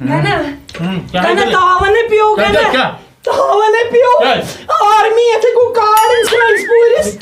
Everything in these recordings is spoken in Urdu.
Gana tavan piu gana. Tavan piu. Army ate ko card insurance puris.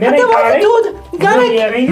Hata wat dood. Gana.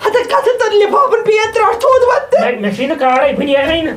Hata kate tad lifafen Peter dood wat. Machine card I put here.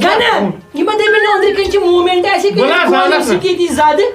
Gana. Ye mata me nandur kinchi movement aise ki ko ki di zade.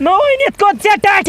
No, I need to get that.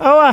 Oh,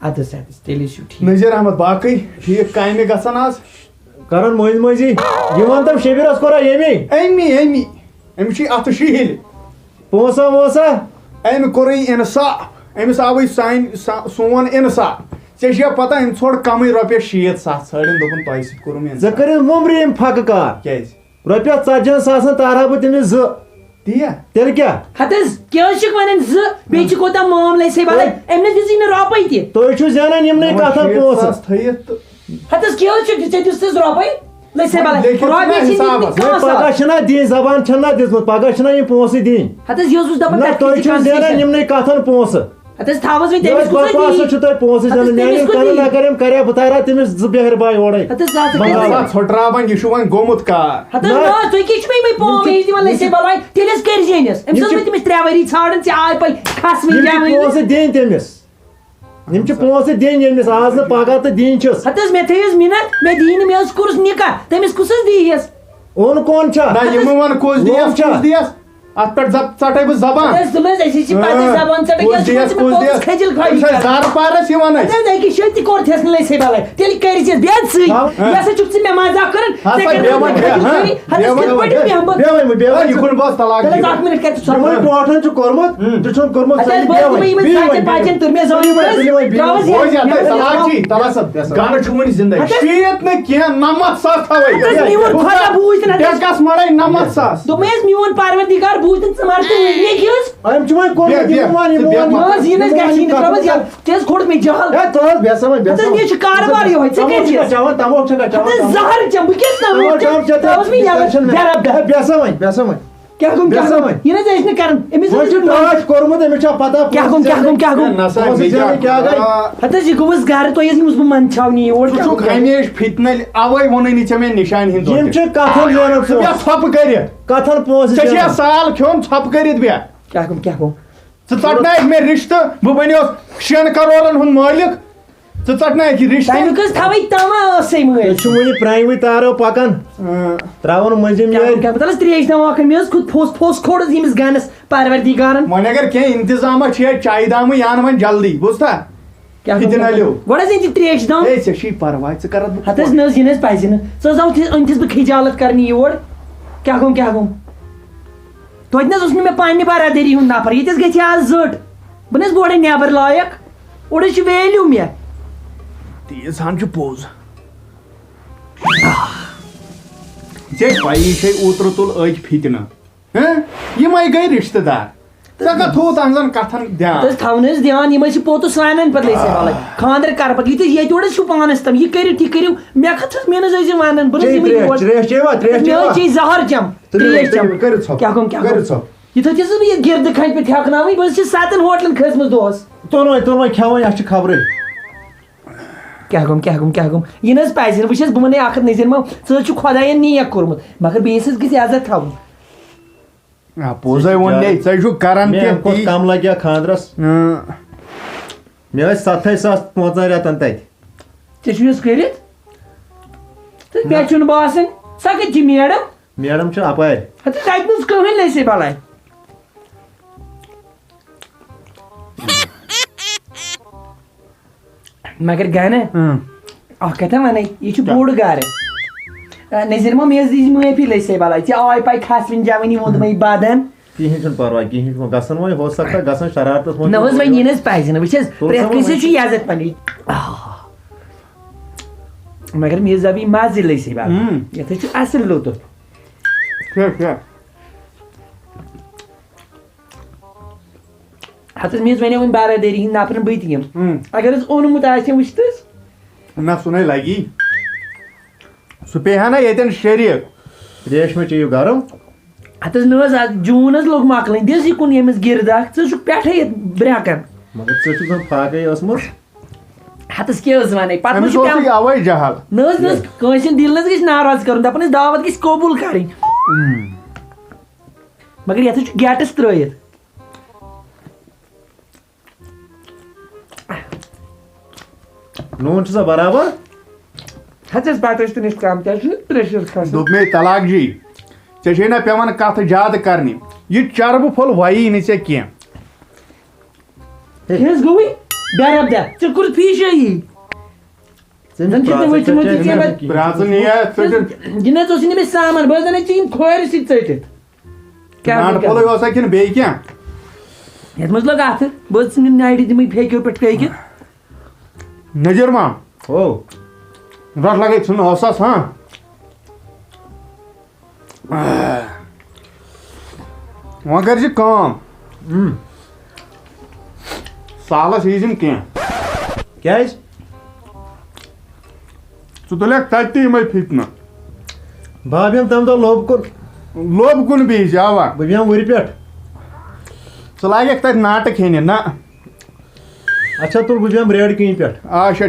ادس تیٚلہِ چھُ ٹھیٖک. نذیر احمد باقٕے ٹھیٖک کامہِ گژھان آز کران مٔنٛزۍ مٔنٛزی یِوان تِم شبیٖرس کوٚرا ییٚمی أمِس چھِ اَتھٕ شِہِلۍ پونٛسا وونٛسا أمۍ کوٚرُے اِنصاف أمِس آوٕے سون اِنصاف ژےٚ چھےٚ پتہ أمۍ ژھوٚڑ کمٕے رۄپیس 6-7 ژھٲڑِن دوٚپُن تۄہہِ سۭتۍ کوٚرُم ژےٚ کٔرِو مُمبرِ یِم پھکہٕ کار کیٛازِ رۄپیس 40,000 تارہا بہٕ تٔمِس 2 تی تیٚلہِ کیٛاہ ہت حظ کیٛاہ حظ چھِکھ وَنان 2 بیٚیہِ چھِ کوتاہ معاملے سے بَلاے أمۍ نہٕ دِژٕے نہٕ رۄپَے تہِ. تُہۍ چھِو زینان یِمنٕے کتھن 6,000 پونٛسہٕ تھٲیِتھ تہٕ ہت حظ کیٛاہ حظ چھُکھ ژےٚ دِژٕس رۄپَے لے سے بَلاے لیکھِتھ چھُنا رۄپیہِ چھِ حسابس. دِتمٕتۍ پگہہ چھِنا دِنۍ زبان چھَنا دِژمٕژ پگہہ چھِنا یِم پونٛسہٕ دِنۍ ہت حظ یہِ اوسُس دَپان نہ تُہۍ چھِو زینان یِمنٕے کتھن پونٛسہٕ ہت حظ تھاوَس وۄنۍ تٔمِس بکواسہٕ چھُ تۄہہِ پونٛسہٕ زینان میٛانہِ کَنن اگر أمۍ کرے بہٕ تارا تٔمِس 2 بہرباے اورے ہت حظ ژھۄٹراوان یہِ چھُ وۄنۍ گوٚمُت کار ہت حظ نہ تُہۍ کیٛاہ چھِو مےٚ یِمَے پونٛسہٕ دِوان لے سے بَلاے تیٚلہِ حظ کٔرۍ زینٮ۪س أمِس حظ وۄنۍ تٔمِس 3 ؤری ژھانڈان ژےٚ آے پَے کھسوٕنۍ یِم چھِ جاوٕنۍ پونٛسہٕ دِنۍ تٔمِس یِم چھِ پونٛسہٕ دِنۍ ییٚمِس آز نہٕ پگہہ تہٕ دِنۍ چھِس ہت حظ مےٚ تھٲیِس مِنت مےٚ دِی نہٕ مےٚ حظ کوٚرُس نِکاح تٔمِس کُس حظ دیٖیَس اوٚن کون چھا نہ یِمہٕ وَن کُس دِیَس اَتھ پٮ۪ٹھ ژَٹَے بہٕ زبان اَسہِ چھِ پَتہٕ زبان ژَٹان کُس دِیَس کھٔجِل أمِس ٲسۍ زارٕ پارَس یِوان أسۍ أکِس شٲتی کوٚرتھَس نہٕ لٔسے بَلاے تیٚلہِ کٔرۍ زِ بیٚد سۭتۍ یہِ ہسا چھُکھ ژٕ مےٚ مزاق کران یِکُن بہٕ طلاق اکھ مِنٹ کر ژٕ یِمن ٹوٹھن چھُ کوٚرمُت تہِ چھُن کوٚرمُت گانہٕ چھُ وُنہِ زِندٕ 6 نہٕ کینٛہہ 90,000 تھاوَے ٹٮ۪کَس مَڑے 90,000 دوٚپمَے حظ میون پروردِگار بوٗزِن ژٕ مر تہٕ وٕنی کیٛاہ حظ أمۍ چھُ وۄنۍ کوٚرمُت یہِ نہٕ حظ گژھی نہٕ ترٛاوَس یَلہٕ ژےٚ حظ کھوٚڑُتھ مےٚ جہل یہِ چھُ کاربار یِہوٚے ژٕ کٔرۍ زِ زہر چٮ۪م بہٕ کیٛاہ ترٛاوَس مےٚ یَلہٕ کیٛاہ گوٚم یہِ نہٕ حظ ٲسۍ نہٕ کران أمِس کوٚرمُت أمِس چھا پتہ کیٛاہ گوٚم ہت حظ یہِ گوٚوُس گرٕ تۄہہِ حظ نِمُس بہٕ منٛدچھاونہِ یور ژٕ چھُکھ ہمیشہِ فِتنٔلۍ اَوَے ووٚنُے نہٕ ژےٚ مےٚ نِشانہِ ہِنٛدۍ یِم چھِ کتھن زینان ژھۄپہٕ کٔرِتھ کتھن پونٛسہٕ ژےٚ چھےٚ سال کھیوٚن ژھۄپہٕ کٔرِتھ بیٚہہ کیٛاہ گوٚم ژٕ ژٹنایکھ مےٚ رِشتہٕ بہٕ بنیوس 6 کرورن ہُنٛد مٲلِک ژٕ ژٹنایکھ یہِ رِشتہٕ تَمیُک حظ تھاوَے تما ٲسٕے تُہۍ مٲلۍ چھِو وُنہِ پرٛانوٕے تارو پکان ترٛاوُن مٔنٛزِم یٲرۍ تَلہٕ حظ ترٛیش دَوا مےٚ حظ کھوٚت پھوٚس کھوٚڑ حظ ییٚمِس گَنَس پروردِگارن وۄنۍ اگر کینٛہہ اِنتظامہ چھے چایہِ دامٕے یان وۄنۍ جلدی بوٗزتھا گۄڈٕ حظ أنۍ ترٛیش دام ہے ژےٚ چھُے پرواے ژٕ کرتھ بہٕ ہت حظ نہ حظ یہِ نہٕ حظ پَزِ نہٕ ژٕ حظ أنۍتھِس بہٕ خِجالت کرنہِ یور کیٛاہ گوٚم توتہِ نہ حظ اوس نہٕ مےٚ پننہِ برادٔری ہُنٛد نفر ییٚتہِ حظ گژھِ ہا آز زٔٹ بہٕ نہ حظ بہٕ اورَے نٮ۪بر لایق اورٕ حظ چھُ ویلیوٗ مےٚ تیٖژ ہن چھُ پوٚز ژےٚ پَیی چھے اوترٕ تُل أکۍ فِتنہٕ یِمے گٔے رِشتہٕ دار ژےٚ کتھ تھوٚوُتھ تہنٛزن کتھن دھیان تھاوُن حظ دھیان یِم حظ چھِ پوٚتُس وَنان پتہٕ لٔسے بَلاے خانٛدر کر پتہٕ یہِ ییٚتہِ اورٕ حظ چھُ پانس تام یہِ کٔرِو تہِ کٔرِو مےٚ کتھ حظ مےٚ نہ حظ ٲسۍ وَنان بہٕ حظ چے زہر چٮ۪م ترٛیش چٮ۪م کیٛاہ گوٚم یہِ تھٲیِس بہٕ یہِ گِردٕ کھنٛڈ پٮ۪ٹھ ہٮ۪کناوٕنۍ بہٕ حظ چھَس 7 ہوٹلن کھٔژمٕژ دۄہس تُلوے کھٮ۪وان اَسہِ چھِ خبرٕے کیٛاہ گوٚم یہِ نہ حظ پَزِ نہٕ وٕچھ حظ بہٕ وَنے اکھ ہَتھ نظیٖر مام ژٕ حظ چھُکھ خۄداین نیک کوٚرمُت مگر بیٚیِس حظ گژھِ عزت تھاوُن پوٚزے ووٚن مےٚ ژٕ چھُکھ کران کھۄتہٕ کم لگہِ ہا خانٛدرس مےٚ ٲسۍ 7,000 5 رٮ۪تن تتہِ ژےٚ چھُ حظ کٔرِتھ تہٕ مےٚ چھُنہٕ باسان سۄ کَتہِ چھِ میڈم چھِ اپارِ ہتہٕ تَتہِ نہٕ کٕہٕنۍ لٔسے بَلاے مگر گَنہٕ اکھ کَتھا وَنے یہِ چھُ بوٚڑ گرٕ نظیٖر مام مےٚ حظ دِژ معٲفی لٔسے بَلاے ژےٚ آے پَے کھسوٕنۍ جوٲنی ووٚنمَے بدن کِہینۍ چھُنہٕ پرواے کِہینۍ چھُنہٕ گژھان وۄنۍ ہو سکتا گژھان شرارتس نہ حظ وۄنۍ یہِ نہٕ حظ پَزِ نہٕ وٕچھ حظ پرٛٮ۪تھ کٲنٛسہِ حظ چھُ عزت پنٕنۍ مگر مےٚ حظ آو یہِ مزٕ لٔسے بَلاے یَتھ حظ چھُ اَصٕل لُطُف ہتہٕ حظ مےٚ حظ وَنیو وۄنۍ برادٔری ہِنٛدۍ نفرن بہٕ تہِ یِمہٕ اگر حظ اوٚنمُت آسہِ وٕچھ تہٕ حظ نہ سُہ نے لگی سُہ پیٚیہِ ہا نہ ییٚتٮ۪ن شریٖک ریشمہِ چیٚیِو گرم ہتہٕ حظ نہ حظ جوٗن حظ لوٚگ مۄکلٕنۍ دِژ یہِ کُن ییٚمِس گِرد اکھ ژٕ چھُکھ پٮ۪ٹھے ییٚتہِ برٛٮ۪کن مگر ژٕ چھُکھ زن فاقے ٲسمٕژ ہتہٕ حظ کیٛاہ حظ وَنے پتہٕ أمِس اوسُے اَوَے جہل نہ حظ کٲنٛسہِ ہُنٛد دِل نہ حظ گژھِ ناراض کرُن دپان حظ دعوت گژھِ قبوٗل کرٕنۍ مگر یتھ حظ چھُ گیٹس ترٲیِتھ نوٗن چھُسا برابر ہتہٕ حظ پتہٕ ٲسۍ تٔمِس کم تہِ حظ چھُ پریشر کھسان دوٚپ مے طلاق جی ژےٚ چھے نہ پیٚوان کتھ زیادٕ کرنہِ یہِ چربہٕ پھوٚل وَیی نہٕ ژےٚ کینٛہہ حظ گوٚوٕے Berab da. Ç kur pişeyi. Sen kimde bu çimoti diye Prazı niye? Yine to seni bir saman. Bazen içeyim koyar sit. Naan polay olsa ki beyken. Yatmaz la gatı. Bazen naydi dimi peki pet peki. Nedir ma? Oh. Rat lagay şunu olsas ha. Magar ji kam. Sala season ki. Kya? Tutulak tatti mai fitna. Babam tam da lob kur. Lob kun bi java. Babam vuri pet. Salagak tat natak hene na. Acha tur babam bread kin pet. Aşa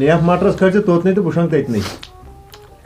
Lef matras kharche tot nahi to bushang tait nahi.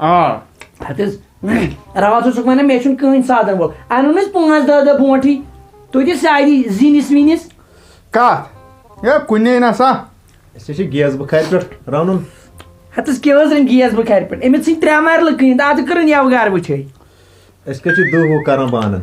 Aa. Hatis. Ravat usuk mana meşun kın sadan bol. Anunes pungas da bonti. Toje sairi zinis minis. Kat. Ya kunne na sa. Este gez bu khair pet. Raunun. Hatis kevazın giyaz bu karpın. Emet sin tramarlı kın. Adı kırın yavgar bu çay. Eskachi do ho karan banan.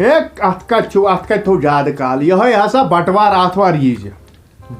Hek atka to jad kal. Ya hay asa batwar athwar yije.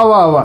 Ava.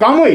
Kamui.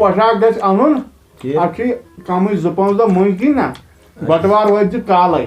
poshak gas anun. Ye. Akhi kamui zupons da mumkin na. Batwar wajj kalai.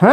Ha?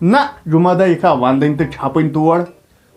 Na, jumada ikha vandin te chapin tuwar.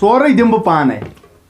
Sorai dimbu pane.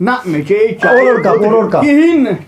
Na, meche Oror ka. Kihin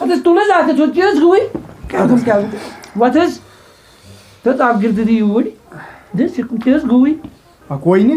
Hatis tuna zaten çok göz guy. Geldim. What is? Tat abgirdi di yuri. Des göz guy. A koi ne?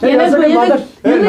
Kenan yine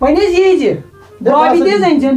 Bana izleyici. Babi de zencin.